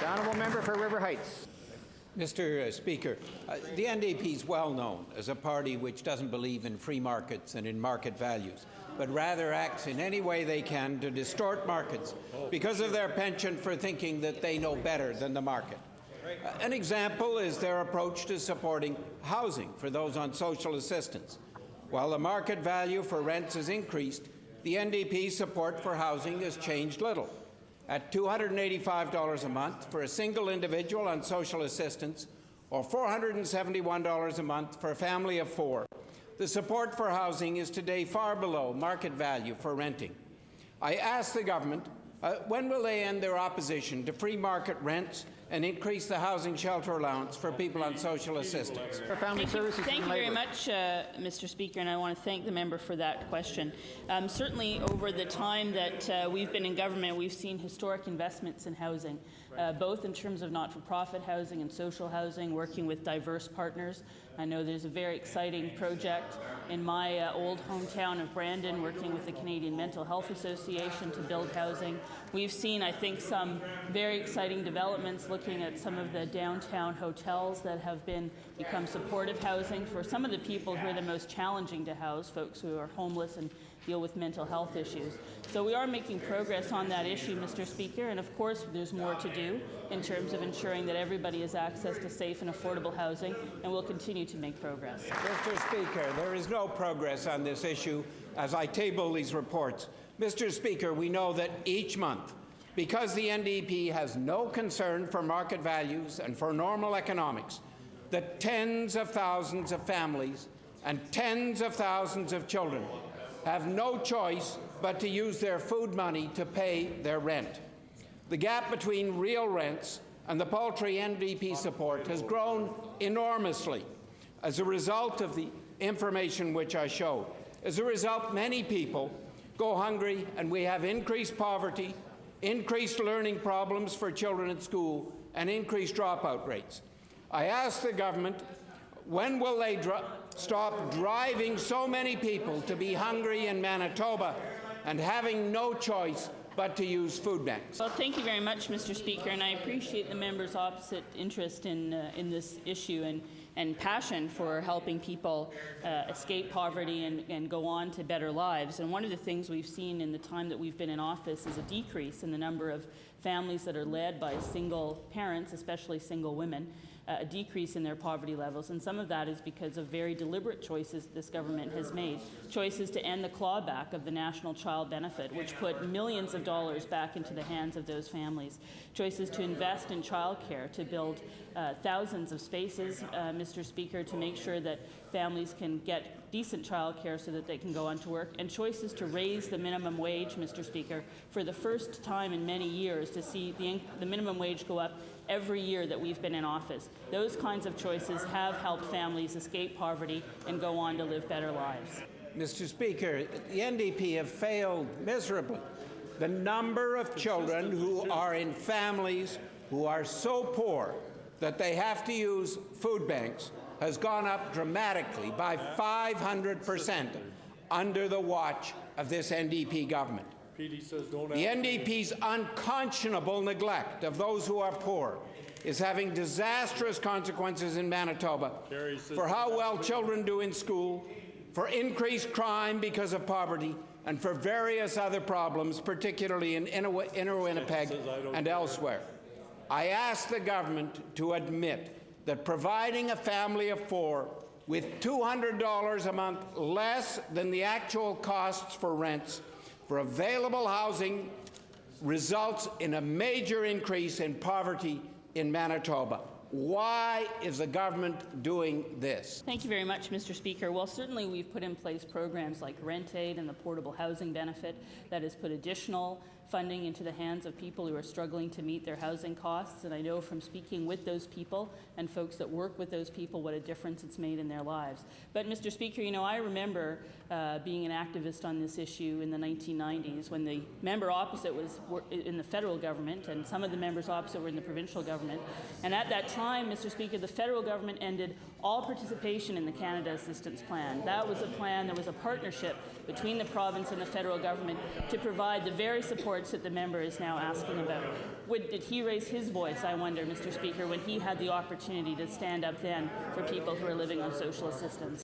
honourable member for River Heights. Mr. Speaker, the NDP is well known as a party which doesn't believe in free markets and in market values, but rather acts in any way they can to distort markets because of their penchant for thinking that they know better than the market. An example is their approach to supporting housing for those on social assistance. While the market value for rents has increased, the NDP's support for housing has changed little. At $285 a month for a single individual on social assistance, or $471 a month for a family of 4, the support for housing is today far below market value for renting. I ask the government, when will they end their opposition to free market rents and increase the housing shelter allowance for people on social assistance? For Family Services Thank and you very Labour. much, Mr. Speaker, and I want to thank the member for that question. Certainly, over the time that we've been in government, we've seen historic investments in housing, both in terms of not-for-profit housing and social housing, working with diverse partners. I know there's a very exciting project in my old hometown of Brandon, working with the Canadian Mental Health Association to build housing. We've seen, I think, some very exciting developments looking at some of the downtown hotels that have become supportive housing for some of the people who are the most challenging to house, folks who are homeless and deal with mental health issues. So we are making progress on that issue, Mr. Speaker, and of course there's more to do in terms of ensuring that everybody has access to safe and affordable housing, and we'll continue to make progress. Mr. Speaker, there is no progress on this issue as I table these reports. Mr. Speaker, we know that each month, because the NDP has no concern for market values and for normal economics, that tens of thousands of families and tens of thousands of children have no choice but to use their food money to pay their rent. The gap between real rents and the paltry NDP support has grown enormously as a result of the information which I showed. As a result, many people go hungry, and we have increased poverty, increased learning problems for children at school, and increased dropout rates. I ask the government, when will they stop driving so many people to be hungry in Manitoba and having no choice but to use food banks? Well, thank you very much, Mr. Speaker, and I appreciate the member's opposite interest in this issue and passion for helping people escape poverty and go on to better lives. And one of the things we've seen in the time that we've been in office is a decrease in the number of families that are led by single parents, especially single women, a decrease in their poverty levels, and some of that is because of very deliberate choices this government has made. Choices to end the clawback of the National Child Benefit, which put millions of dollars back into the hands of those families. Choices to invest in childcare, to build thousands of spaces, Mr. Speaker, to make sure that families can get decent childcare so that they can go on to work, and choices to raise the minimum wage, Mr. Speaker, for the first time in many years, to see the minimum wage go up every year that we've been in office. Those kinds of choices have helped families escape poverty and go on to live better lives. Mr. Speaker, the NDP have failed miserably. The number of children who are in families who are so poor that they have to use food banks has gone up dramatically by 500% under the watch of this NDP government. The NDP's unconscionable neglect of those who are poor is having disastrous consequences in Manitoba for how well children do in school, for increased crime because of poverty, and for various other problems, particularly in Inner Winnipeg and elsewhere. I ask the government to admit that providing a family of 4 with $200 a month less than the actual costs for rents for available housing results in a major increase in poverty in Manitoba. Why is the government doing this? Thank you very much, Mr. Speaker. Well, certainly we've put in place programs like Rent Aid and the Portable Housing Benefit that has put additional funding into the hands of people who are struggling to meet their housing costs. And I know from speaking with those people and folks that work with those people what a difference it's made in their lives. But, Mr. Speaker, you know, I remember being an activist on this issue in the 1990s when the member opposite was in the federal government and some of the members opposite were in the provincial government. And at that time, Mr. Speaker, the federal government ended all participation in the Canada Assistance Plan. That was a plan, there was a partnership between the province and the federal government to provide the very support supports that the member is now asking about? Did he raise his voice, I wonder, Mr. Speaker, when he had the opportunity to stand up then for people who are living on social assistance?